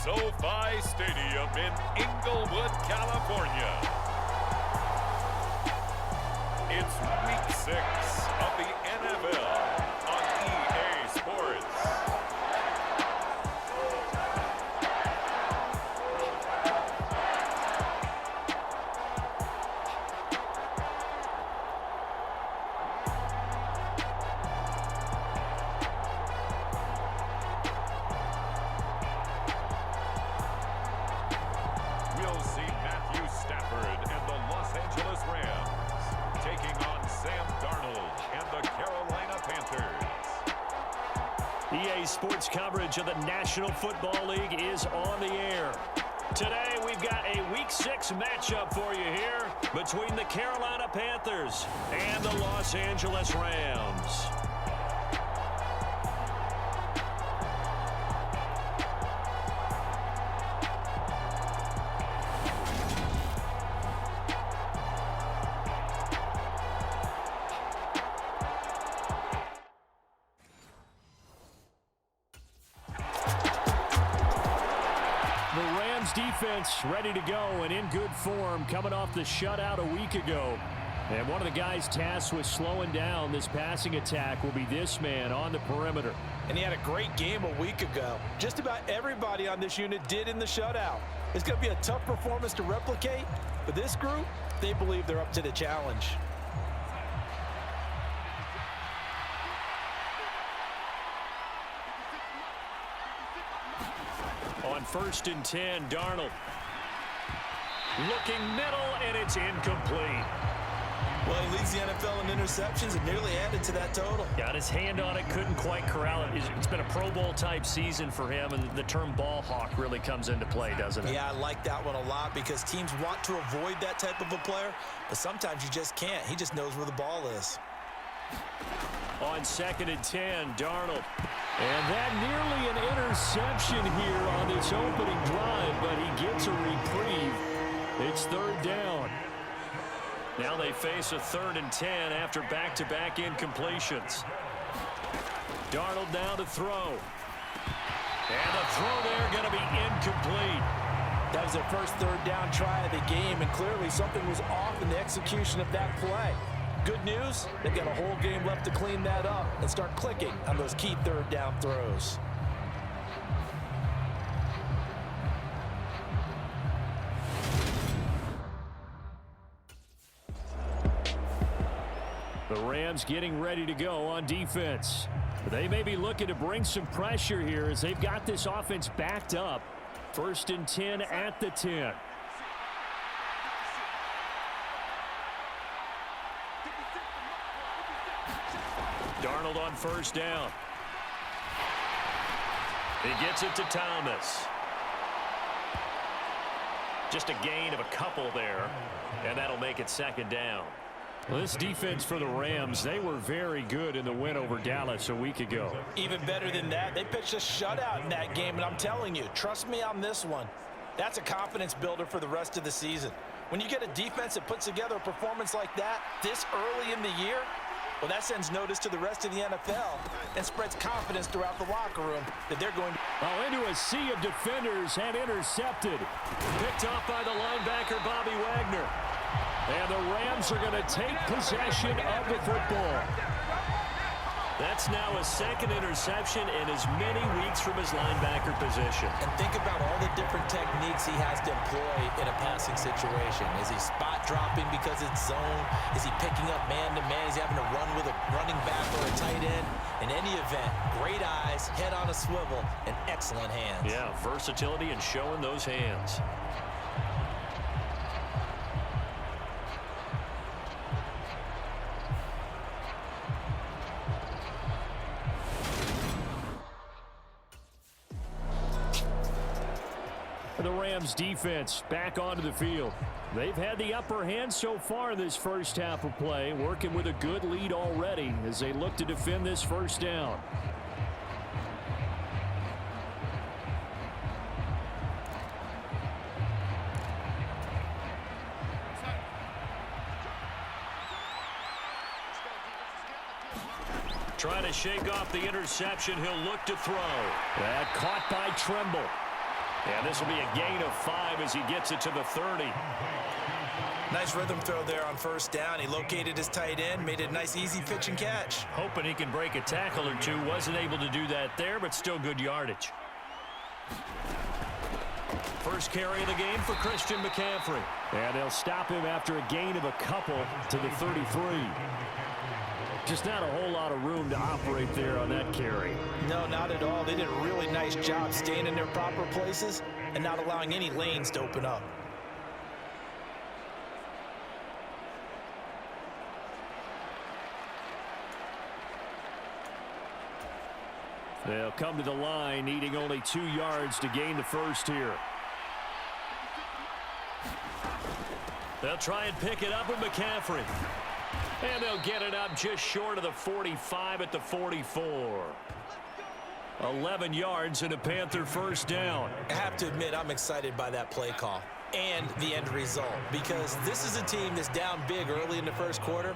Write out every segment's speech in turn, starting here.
SoFi Stadium in Inglewood, California. It's Week 6 of the NFL on EA Sports. We'll see Matthew Stafford and the Los Angeles Rams taking on Sam Darnold and the Carolina Panthers. EA Sports coverage of the National Football League is on the air. Today we've got a Week 6 matchup for you here between the Carolina Panthers and the Los Angeles Rams. The Rams defense ready to go and in good form coming off the shutout a week ago. And one of the guys tasked with slowing down this passing attack will be this man on the perimeter. And he had a great game a week ago. Just about everybody on this unit did in the shutout. It's going to be a tough performance to replicate, but this group, they believe they're up to the challenge. On 1st and 10, Darnold. Looking middle, and it's incomplete. Well, he leads the NFL in interceptions and nearly added to that total. Got his hand on it, couldn't quite corral it. It's been a Pro Bowl-type season for him, and the term ball hawk really comes into play, doesn't it? Yeah, I like that one a lot because teams want to avoid that type of a player, but sometimes you just can't. He just knows where the ball is. On 2nd and 10, Darnold. And that nearly an interception here on this opening drive, but he gets a reprieve. It's 3rd down. Now they face a 3rd and 10 after back-to-back incompletions. Darnold now to throw. And the throw there going to be incomplete. That was their first 3rd down try of the game, and clearly something was off in the execution of that play. Good news, they've got a whole game left to clean that up and start clicking on those key 3rd down throws. The Rams getting ready to go on defense. They may be looking to bring some pressure here as they've got this offense backed up. 1st and 10 at the 10. Darnold on 1st down. He gets it to Thomas. Just a gain of a couple there, and that'll make it 2nd down. Well, this defense for the Rams, they were very good in the win over Dallas a week ago. Even better than that, they pitched a shutout in that game, and I'm telling you, trust me on this one. That's a confidence builder for the rest of the season. When you get a defense that puts together a performance like that this early in the year, well, that sends notice to the rest of the NFL and spreads confidence throughout the locker room that they're going to... Well, into a sea of defenders and intercepted. Picked off by the linebacker, Bobby Wagner. And the Rams are going to take possession of the football. That's now a 2nd interception in as many weeks from his linebacker position. And think about all the different techniques he has to employ in a passing situation. Is he spot dropping because it's zone? Is he picking up man-to-man? Is he having to run with a running back or a tight end? In any event, great eyes, head on a swivel, and excellent hands. Yeah, versatility and showing those hands. The Rams defense back onto the field. They've had the upper hand so far in this first half of play, working with a good lead already as they look to defend this 1st down. Trying to shake off the interception. He'll look to throw. That caught by Tremble. And this will be a gain of 5 as he gets it to the 30. Nice rhythm throw there on first down. He located his tight end, made it a nice, easy pitch and catch. Hoping he can break a tackle or two. Wasn't able to do that there, but still good yardage. First carry of the game for Christian McCaffrey. And they'll stop him after a gain of a couple to the 33. Just not a whole lot of room to operate there on that carry. No, not at all. They did a really nice job staying in their proper places and not allowing any lanes to open up. They'll come to the line, needing only 2 yards to gain the first here. They'll try and pick it up with McCaffrey. And they'll get it up just short of the 45 at the 44. 11 yards and a Panther first down. I have to admit, I'm excited by that play call and the end result, because this is a team that's down big early in the first quarter,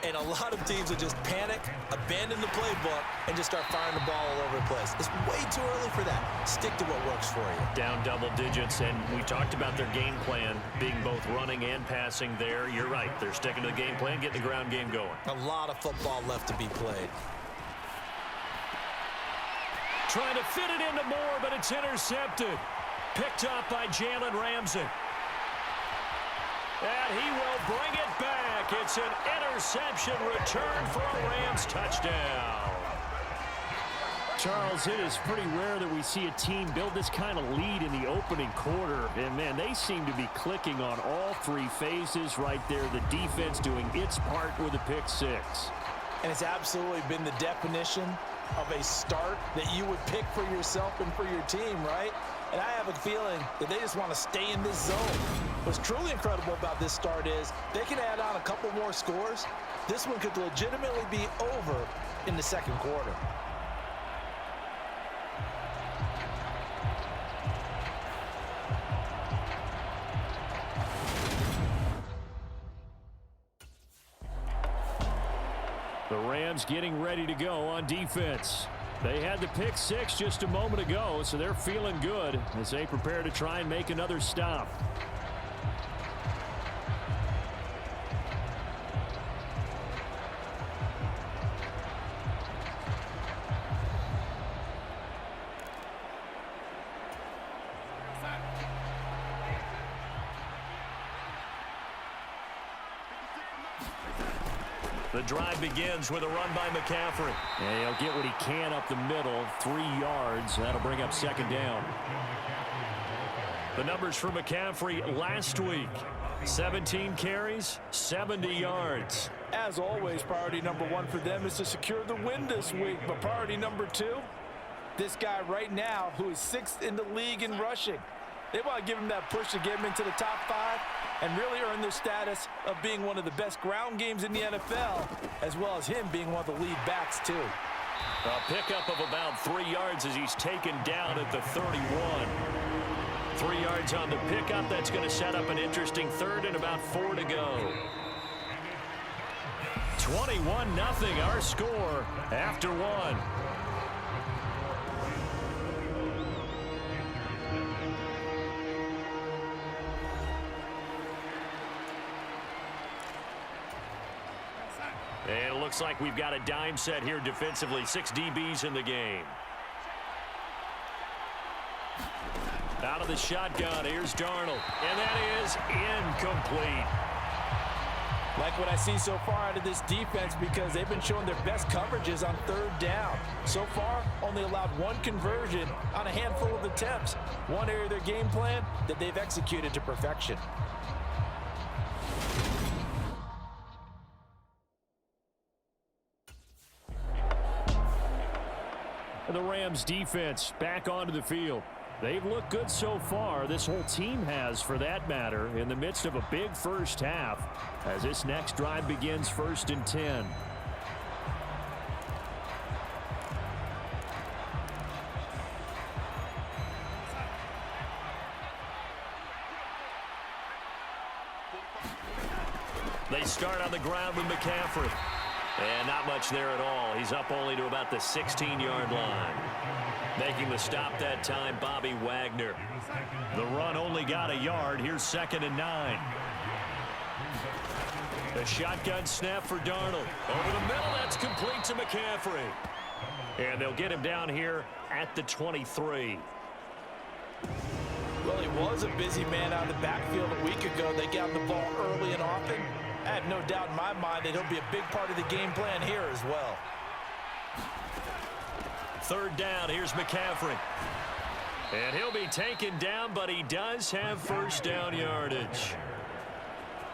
and a lot of teams will just panic, abandon the playbook, and just start firing the ball all over the place. It's way too early for that. Stick to what works for you. Down double digits, and we talked about their game plan being both running and passing there. You're right. They're sticking to the game plan, getting the ground game going. A lot of football left to be played. Trying to fit it into Moore, but it's intercepted. Picked up by Jalen Ramsey. And he will bring it back. It's an interception return for a Rams touchdown. Charles, it is pretty rare that we see a team build this kind of lead in the opening quarter. And, man, they seem to be clicking on all 3 phases right there. The defense doing its part with a pick 6. And it's absolutely been the definition of a start that you would pick for yourself and for your team, right? And I have a feeling that they just want to stay in this zone. What's truly incredible about this start is they can add on a couple more scores. This one could legitimately be over in the second quarter. The Rams getting ready to go on defense. They had the pick 6 just a moment ago, so they're feeling good as they prepare to try and make another stop. The drive begins with a run by McCaffrey. And he'll get what he can up the middle, 3 yards. That'll bring up second down. The numbers for McCaffrey last week: 17 carries, 70 yards. As always, priority number 1 for them is to secure the win this week. But priority number 2, this guy right now who is 6th in the league in rushing. They want to give him that push to get him into the top 5 and really earn their status of being one of the best ground games in the NFL, as well as him being one of the lead backs too. A pickup of about 3 yards as he's taken down at the 31. 3 yards on the pickup. That's going to set up an interesting third and about 4 to go. 21-0 our score after 1. And it looks like we've got a dime set here defensively. 6 DBs in the game. Out of the shotgun, here's Darnold. And that is incomplete. Like what I see so far out of this defense, because they've been showing their best coverages on 3rd down. So far, only allowed 1 conversion on a handful of attempts. One area of their game plan that they've executed to perfection. The Rams defense back onto the field. They've looked good so far. This whole team has, for that matter, in the midst of a big first half as this next drive begins 1st and 10. They start on the ground with McCaffrey. And not much there at all. He's up only to about the 16-yard line. Making the stop that time, Bobby Wagner. The run only got a yard. Here's 2nd and 9. The shotgun snap for Darnold. Over the middle, that's complete to McCaffrey. And they'll get him down here at the 23. Well, he was a busy man out of the backfield a week ago. They got him the ball early and often. I have no doubt in my mind that he'll be a big part of the game plan here as well. 3rd down, here's McCaffrey. And he'll be taken down, but he does have 1st down yardage.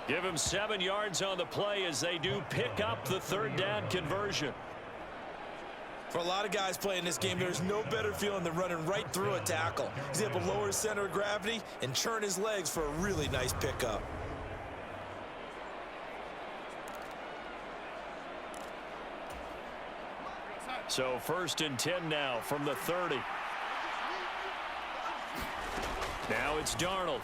Give him 7 yards on the play as they do pick up the 3rd down conversion. For a lot of guys playing this game, there's no better feeling than running right through a tackle. He's able to lower his center of gravity and churn his legs for a really nice pickup. So 1st and 10 now from the 30. Now it's Darnold.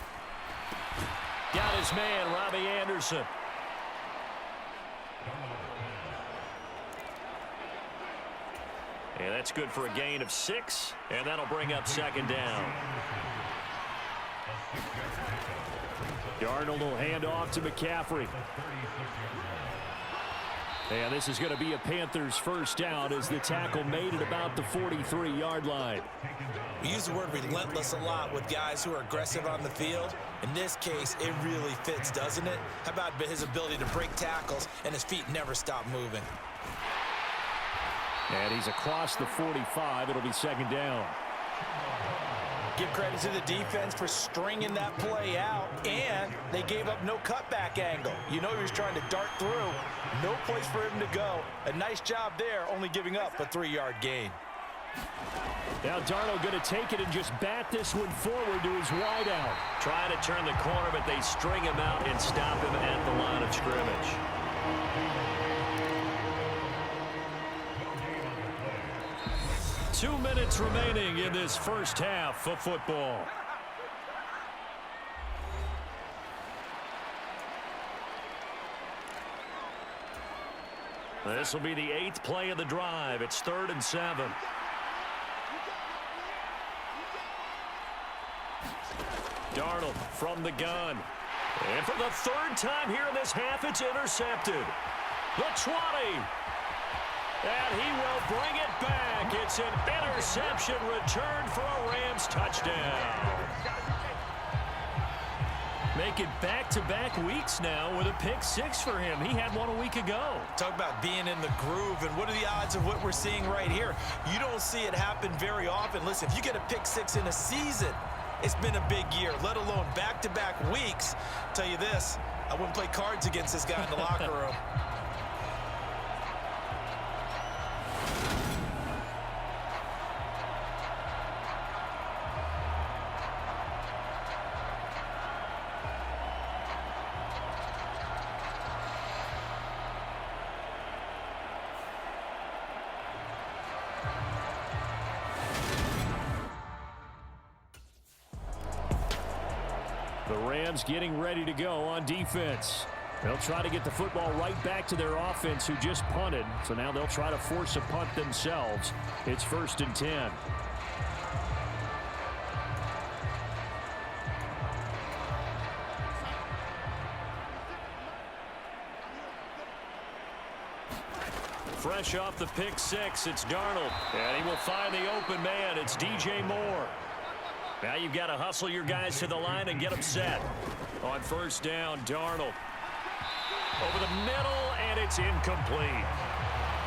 Got his man, Robbie Anderson. And that's good for a gain of 6, and that'll bring up 2nd down. Darnold will hand off to McCaffrey. And this is going to be a Panthers 1st down as the tackle made it about the 43-yard line. We use the word relentless a lot with guys who are aggressive on the field. In this case, it really fits, doesn't it? How about his ability to break tackles and his feet never stop moving? And he's across the 45. It'll be 2nd down. Give credit to the defense for stringing that play out, and they gave up no cutback angle. You know he was trying to dart through. No place for him to go. A nice job there, only giving up a 3-yard gain. Now Darnold going to take it and just bat this one forward to his wideout. Trying to turn the corner, but they string him out and stop him at the line of scrimmage. Two minutes remaining in this 1st half of football. This will be the 8th play of the drive. It's 3rd and 7. Darnold from the gun. And for the 3rd time here in this half, it's intercepted. The 20. And he will bring it back. It's an interception return for a Rams touchdown. Make it back-to-back weeks now with a pick 6 for him. He had one a week ago. Talk about being in the groove, and what are the odds of what we're seeing right here? You don't see it happen very often. Listen, if you get a pick 6 in a season, it's been a big year, let alone back-to-back weeks. Tell you this, I wouldn't play cards against this guy in the locker room. The Rams getting ready to go on defense. They'll try to get the football right back to their offense who just punted. So now they'll try to force a punt themselves. It's 1st and 10. Fresh off the pick 6, it's Darnold. And he will find the open man. It's DJ Moore. Now you've got to hustle your guys to the line and get them set. On 1st down, Darnold. Over the middle, and it's incomplete.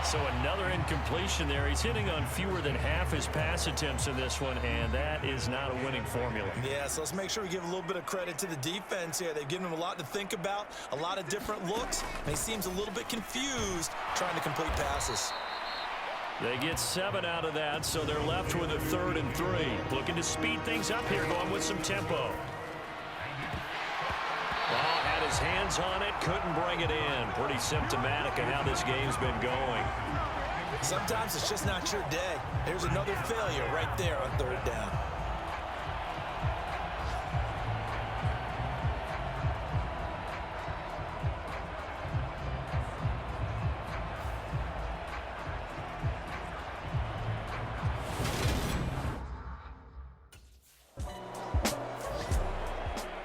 So another incompletion there. He's hitting on fewer than half his pass attempts in this one, and that is not a winning formula. Yeah, so let's make sure we give a little bit of credit to the defense here. They've given him a lot to think about, a lot of different looks, and he seems a little bit confused trying to complete passes. They get 7 out of that, so they're left with a 3rd and 3. Looking to speed things up here, going with some tempo. Well, had his hands on it, couldn't bring it in. Pretty symptomatic of how this game's been going. Sometimes it's just not your day. There's another failure right there on 3rd down.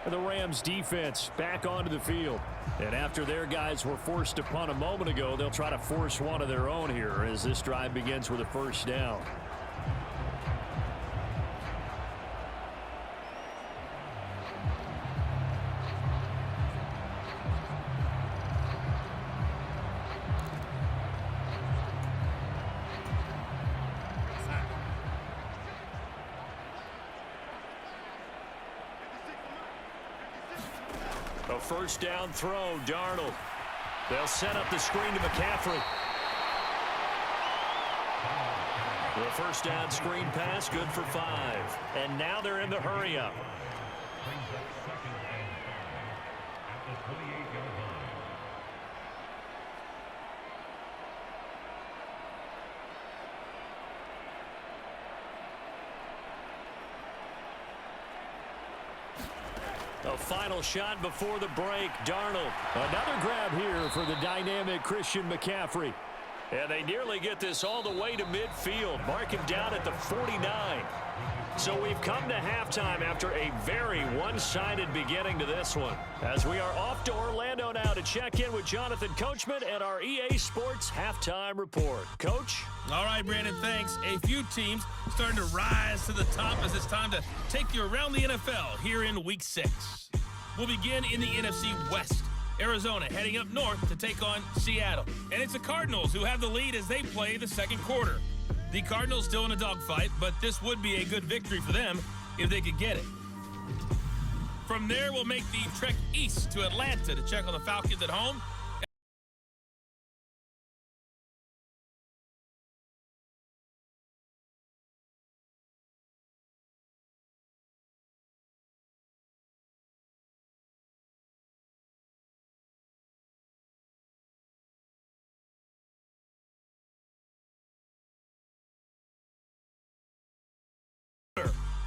And the Rams defense back onto the field. And after their guys were forced to punt a moment ago, they'll try to force one of their own here as this drive begins with a first down. A first down throw, Darnold. They'll set up the screen to McCaffrey. The first down screen pass, good for 5. And now they're in the hurry up. A final shot before the break. Darnold. Another grab here for the dynamic Christian McCaffrey. And they nearly get this all the way to midfield. Mark him down at the 49. So we've come to halftime after a very one-sided beginning to this one. As we are off to Orlando now to check in with Jonathan Coachman and our EA Sports Halftime Report. Coach? All right, Brandon, thanks. A few teams starting to rise to the top as it's time to take you around the NFL here in Week 6. We'll begin in the NFC West. Arizona heading up north to take on Seattle. And it's the Cardinals who have the lead as they play the second quarter. The Cardinals still in a dogfight, but this would be a good victory for them if they could get it. From there, we'll make the trek east to Atlanta to check on the Falcons at home.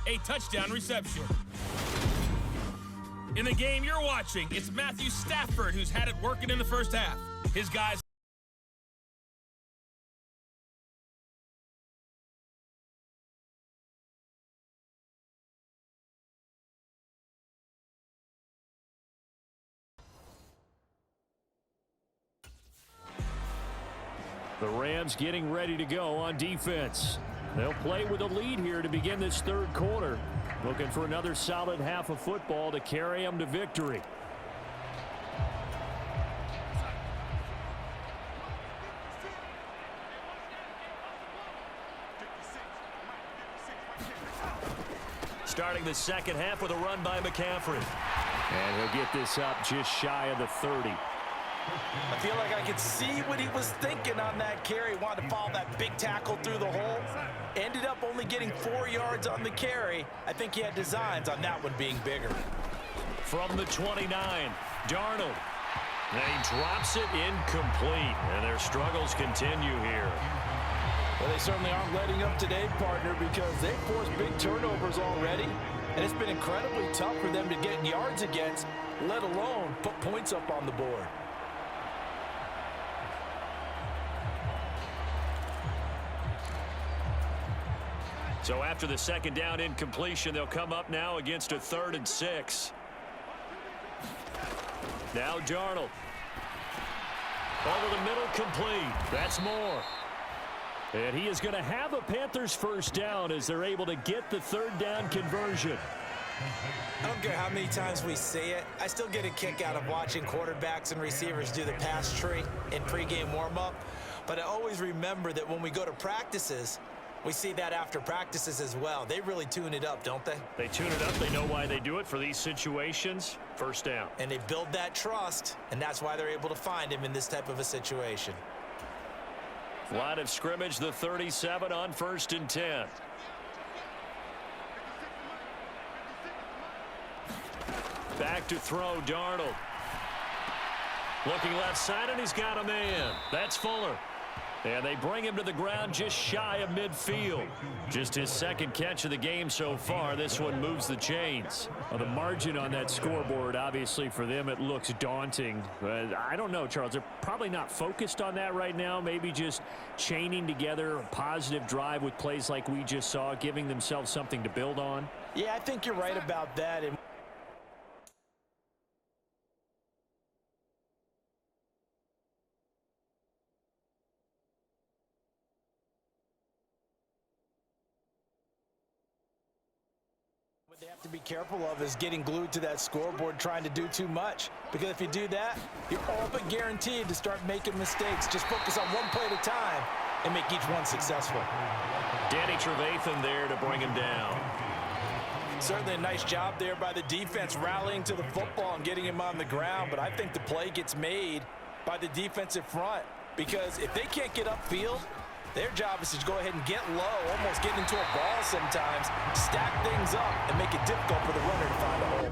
A touchdown reception. In the game you're watching, it's Matthew Stafford who's had it working in the first half. His guys. The Rams getting ready to go on defense. They'll play with a lead here to begin this third quarter. Looking for another solid half of football to carry them to victory. Starting the second half with a run by McCaffrey. And he'll get this up just shy of the 30. I feel like I could see what he was thinking on that carry. Wanted to follow that big tackle through the hole. Ended up only getting 4 yards on the carry. I think he had designs on that one being bigger. From the 29, Darnold. And he drops it incomplete. And their struggles continue here. Well, they certainly aren't letting up today, partner, because they've forced big turnovers already. And it's been incredibly tough for them to get yards against, let alone put points up on the board. So after the second down incompletion, they'll come up now against a 3rd and 6. Now Darnold. Over the middle, complete. That's more. And he is going to have a Panthers first down as they're able to get the 3rd down conversion. I don't care how many times we say it, I still get a kick out of watching quarterbacks and receivers do the pass tree in pregame warm-up. But I always remember that when we go to practices, we see that after practices as well. They really tune it up, don't they? They tune it up. They know why they do it for these situations. First down. And they build that trust, and that's why they're able to find him in this type of a situation. Line of scrimmage, the 37 on 1st and 10. Back to throw, Darnold. Looking left side, and he's got a man. That's Fuller. And they bring him to the ground just shy of midfield. Just his second catch of the game so far. This one moves the chains. Well, the margin on that scoreboard, obviously for them, it looks daunting. But I don't know, Charles. They're probably not focused on that right now. Maybe just chaining together a positive drive with plays like we just saw, giving themselves something to build on. Yeah, I think you're right about that. And What they have to be careful of is getting glued to that scoreboard trying to do too much. Because if you do that, you're all but guaranteed to start making mistakes. Just focus on one play at a time and make each one successful. Danny Trevathan there to bring him down. Certainly a nice job there by the defense rallying to the football and getting him on the ground. But I think the play gets made by the defensive front. Because if they can't get upfield, their job is to go ahead and get low, almost get into a ball sometimes, stack things up, and make it difficult for the runner to find a hole.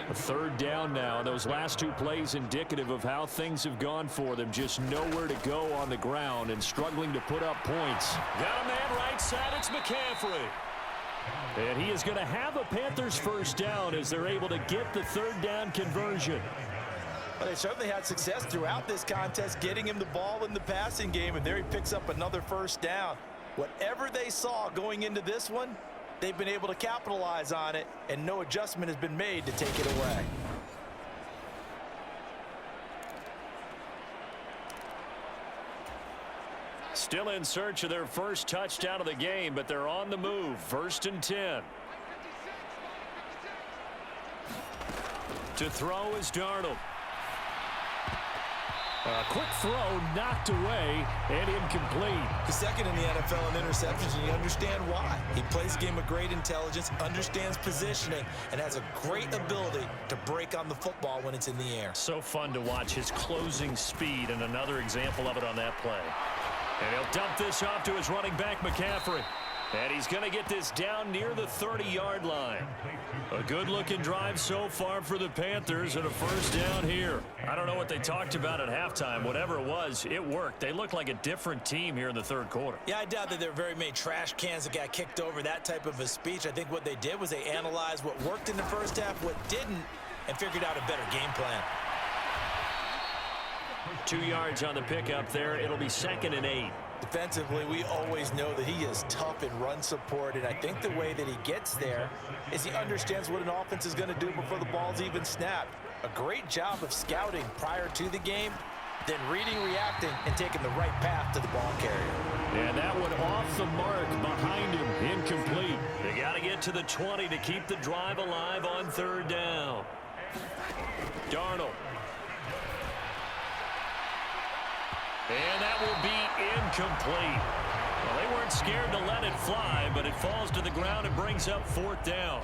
A third down now. Those last two plays indicative of how things have gone for them. Just nowhere to go on the ground and struggling to put up points. Got a man right side. It's McCaffrey. And he is going to have a Panthers first down as they're able to get the third down conversion. Well, they certainly had success throughout this contest, getting him the ball in the passing game, and there he picks up another first down. Whatever they saw going into this one, they've been able to capitalize on it, and no adjustment has been made to take it away. Still in search of their first touchdown of the game, but they're on the move. 1st and 10. To throw is Darnold. A quick throw knocked away and incomplete. The second in the NFL in interceptions, and you understand why. He plays a game of great intelligence, understands positioning, and has a great ability to break on the football when it's in the air. So fun to watch his closing speed, and another example of it on that play. And he'll dump this off to his running back, McCaffrey. And he's going to get this down near the 30-yard line. A good-looking drive so far for the Panthers and a first down here. I don't know what they talked about at halftime. Whatever it was, it worked. They look like a different team here in the third quarter. Yeah, I doubt that there are very many trash cans that got kicked over, that type of a speech. I think what they did was they analyzed what worked in the first half, what didn't, and figured out a better game plan. 2 yards on the pickup there. It'll be 2nd and 8. Defensively, we always know that he is tough in run support, and I think the way that he gets there is he understands what an offense is going to do before the ball's even snapped. A great job of scouting prior to the game, then reading, reacting, and taking the right path to the ball carrier. And that one off the mark behind him, incomplete. They got to get to the 20 to keep the drive alive on 3rd down. Darnold. And that will be incomplete. Well, they weren't scared to let it fly, but it falls to the ground and brings up 4th down.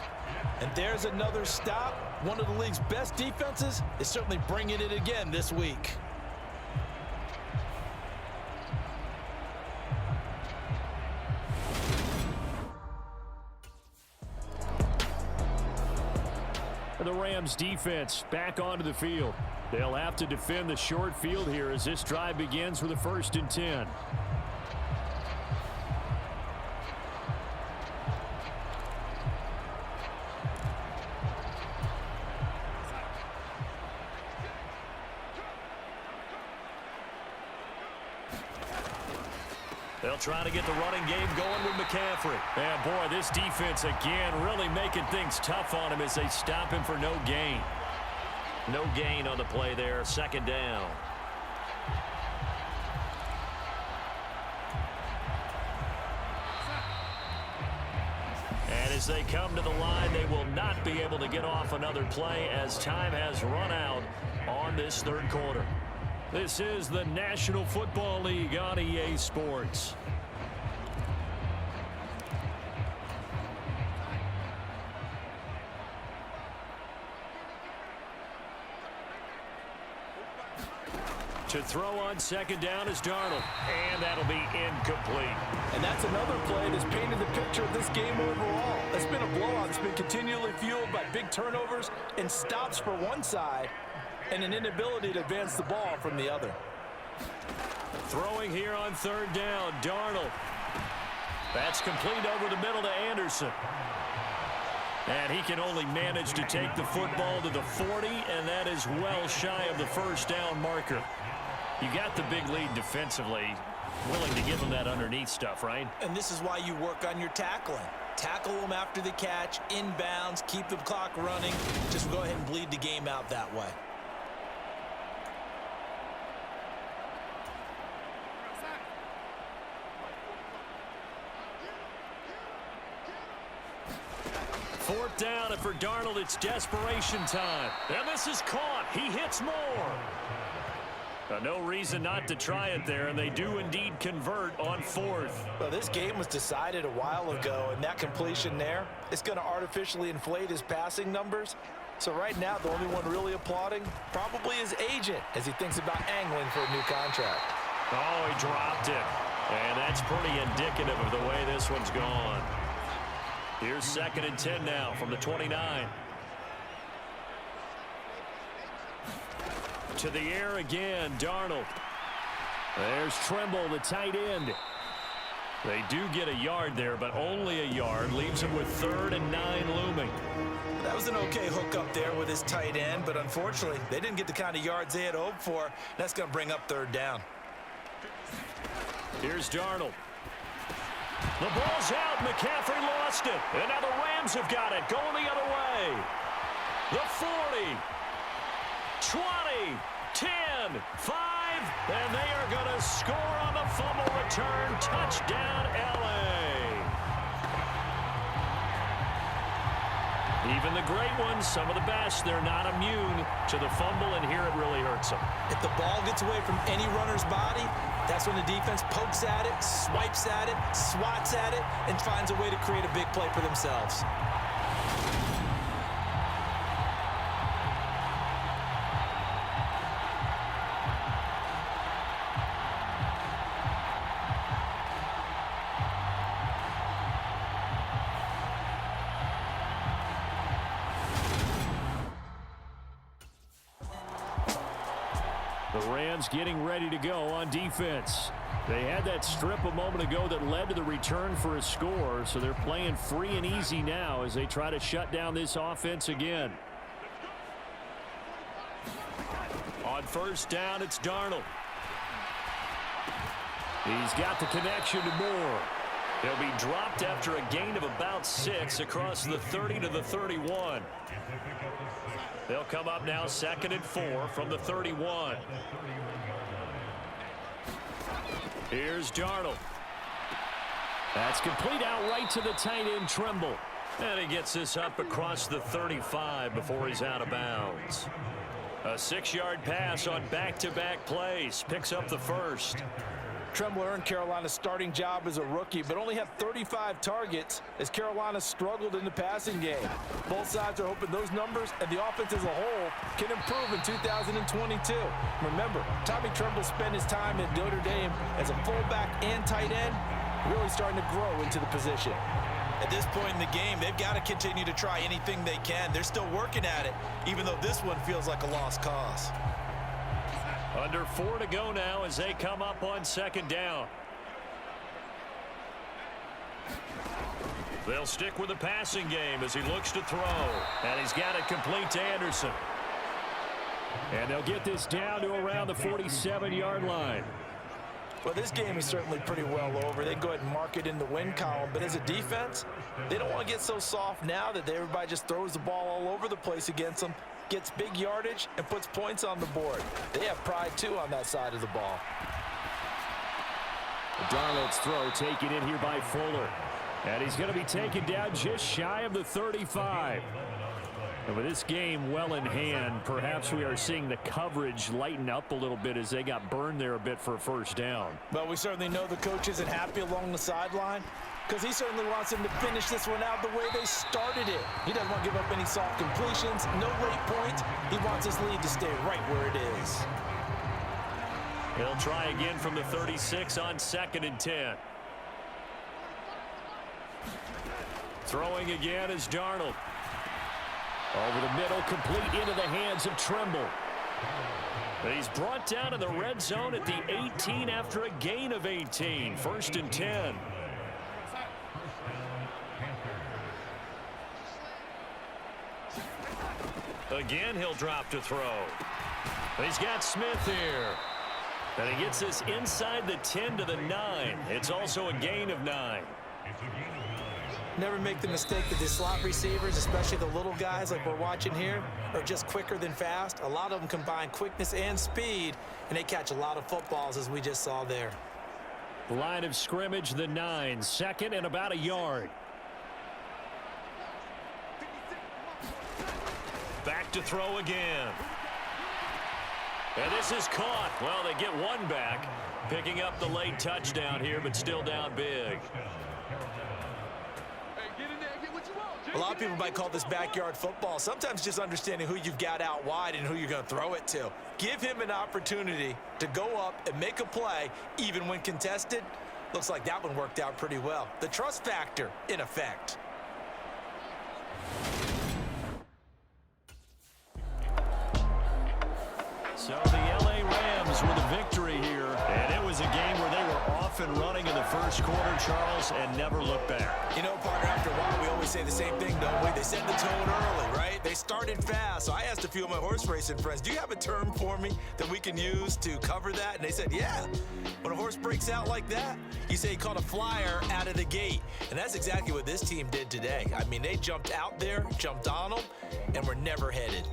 And there's another stop. One of the league's best defenses is certainly bringing it again this week. The Rams defense back onto the field. They'll have to defend the short field here as this drive begins with a 1st and 10. They'll try to get the running game going with McCaffrey. And boy, this defense again really making things tough on him as they stop him for no gain. No gain on the play there. 2nd down. And as they come to the line, they will not be able to get off another play as time has run out in this third quarter. This is the National Football League on EA Sports. To throw on second down is Darnold, and that'll be incomplete. And that's another play that's painted the picture of this game overall. It's been a blowout that's been continually fueled by big turnovers and stops for one side and an inability to advance the ball from the other. Throwing here on third down, Darnold. That's complete over the middle to Anderson. And he can only manage to take the football to the 40, and that is well shy of the first down marker. You got the big lead defensively, willing to give them that underneath stuff, right? And this is why you work on your tackling. Tackle them after the catch, inbounds, keep the clock running. Just go ahead and bleed the game out that way. Fourth down, and for Darnold, it's desperation time. And this is caught. He hits more. No reason not to try it there, and they do indeed convert on fourth. Well, this game was decided a while ago, and that completion there is going to artificially inflate his passing numbers. So right now, the only one really applauding probably his agent as he thinks about angling for a new contract. Oh, he dropped it. And that's pretty indicative of the way this one's gone. Here's 2nd and 10 now from the 29. To the air again, Darnold. There's Tremble, the tight end. They do get a yard there, but only a yard. Leaves him with 3rd and 9 looming. That was an okay hook up there with his tight end, but unfortunately, they didn't get the kind of yards they had hoped for. That's going to bring up 3rd down. Here's Darnold. The ball's out. McCaffrey lost it. And now the Rams have got it. Going the other way. The 40. 20, 10, 5, and they are going to score on the fumble return. Touchdown, L.A. Even the great ones, some of the best, they're not immune to the fumble, and here it really hurts them. If the ball gets away from any runner's body, that's when the defense pokes at it, swipes at it, swats at it, and finds a way to create a big play for themselves. The Rams getting ready to go on defense. They had that strip a moment ago that led to the return for a score, so they're playing free and easy now as they try to shut down this offense again. On first down, it's Darnold. He's got the connection to Moore. He'll be dropped after a gain of about 6 across the 30 to the 31. They'll come up now 2nd and 4 from the 31. Here's Darnold. That's complete out right to the tight end, Tremble. And he gets this up across the 35 before he's out of bounds. A 6-yard pass on back-to-back plays. Picks up the first. Tremble earned Carolina's starting job as a rookie, but only had 35 targets as Carolina struggled in the passing game. Both sides are hoping those numbers and the offense as a whole can improve in 2022. Remember, Tommy Tremble spent his time at Notre Dame as a fullback and tight end, really starting to grow into the position. At this point in the game, they've got to continue to try anything they can. They're still working at it, even though this one feels like a lost cause. Under 4 to go now as they come up on 2nd down. They'll stick with the passing game as he looks to throw. And he's got it complete to Anderson. And they'll get this down to around the 47-yard line. Well, this game is certainly pretty well over. They can go ahead and mark it in the win column. But as a defense, they don't want to get so soft now that everybody just throws the ball all over the place against them, gets big yardage, and puts points on the board. They have pride, too, on that side of the ball. Darnold's throw taken in here by Fuller. And he's going to be taken down just shy of the 35. And with this game well in hand, perhaps we are seeing the coverage lighten up a little bit as they got burned there a bit for a first down. But we certainly know the coach isn't happy along the sideline because he certainly wants them to finish this one out the way they started it. He doesn't want to give up any soft completions, no late points. He wants his lead to stay right where it is. He'll try again from the 36 on 2nd and 10. Throwing again is Darnold. Over the middle, complete into the hands of Trimble. But he's brought down in the red zone at the 18 after a gain of 18. 1st and 10. Again, he'll drop to throw. He's got Smith here. And he gets this inside the 10 to the 9. It's also a gain of 9. Never make the mistake that the slot receivers, especially the little guys like we're watching here, are just quicker than fast. A lot of them combine quickness and speed, and they catch a lot of footballs, as we just saw there. Line of scrimmage, the 9. 2nd and about a yard. Back to throw again. And this is caught. Well, they get one back, picking up the late touchdown here, but still down big. A lot of people might call this backyard football. Sometimes just understanding who you've got out wide and who you're going to throw it to. Give him an opportunity to go up and make a play, even when contested. Looks like that one worked out pretty well. The trust factor in effect. So the L.A. Rams with a victory here. And it was a game where they were off and running in the first quarter, Charles, and never looked back. You know, partner, after a while, we always say the same thing, don't we? They set the tone early, right? They started fast. So I asked a few of my horse racing friends, do you have a term for me that we can use to cover that? And they said, yeah. When a horse breaks out like that, you say he caught a flyer out of the gate. And that's exactly what this team did today. I mean, they jumped out there, jumped on them, and were never headed.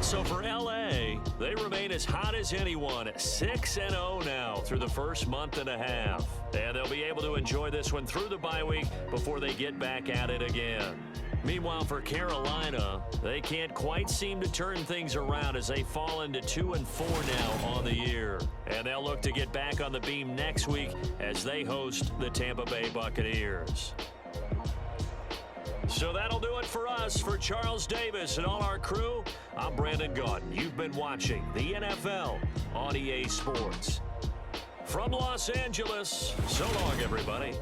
So for L.A., they remain as hot as anyone, 6-0 now through the first month and a half. And they'll be able to enjoy this one through the bye week before they get back at it again. Meanwhile, for Carolina, they can't quite seem to turn things around as they fall into 2-4 now on the year. And they'll look to get back on the beam next week as they host the Tampa Bay Buccaneers. So that'll do it for us. For Charles Davis and all our crew, I'm Brandon Gaudin. You've been watching the NFL on EA Sports. From Los Angeles, so long, everybody.